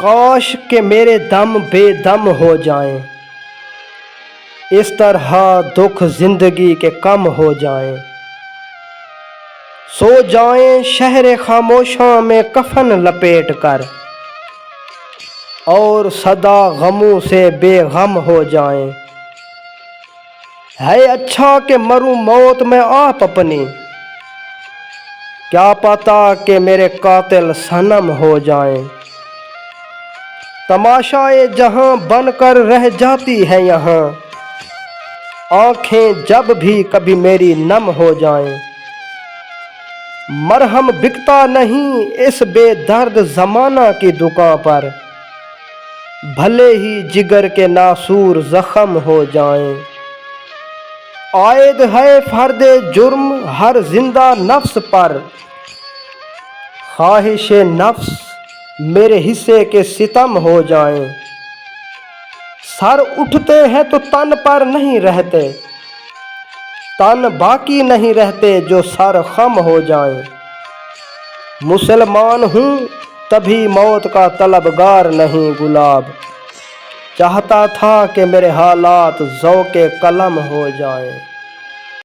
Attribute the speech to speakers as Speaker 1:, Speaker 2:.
Speaker 1: کاش کہ میرے دم بے دم ہو جائیں، اس طرح دکھ زندگی کے کم ہو جائیں، سو جائیں شہر خاموشاں میں کفن لپیٹ کر، اور صدا غموں سے بے غم ہو جائیں۔ ہے اچھا کہ مروں موت میں آپ اپنی، کیا پتا کہ میرے قاتل صنم ہو جائیں۔ تماشائے جہاں بن کر رہ جاتی ہے یہاں، آنکھیں جب بھی کبھی میری نم ہو جائیں۔ مرہم بکتا نہیں اس بے درد زمانہ کی دکان پر، بھلے ہی جگر کے ناسور زخم ہو جائیں۔ عائد ہے فرد جرم ہر زندہ نفس پر، خواہش نفس میرے حصے کے ستم ہو جائیں۔ سر اٹھتے ہیں تو تن پر نہیں رہتے، تن باقی نہیں رہتے جو سر خم ہو جائیں۔ مسلمان ہوں تبھی موت کا طلبگار نہیں گلاب، چاہتا تھا کہ میرے حالات ذوق قلم ہو جائیں۔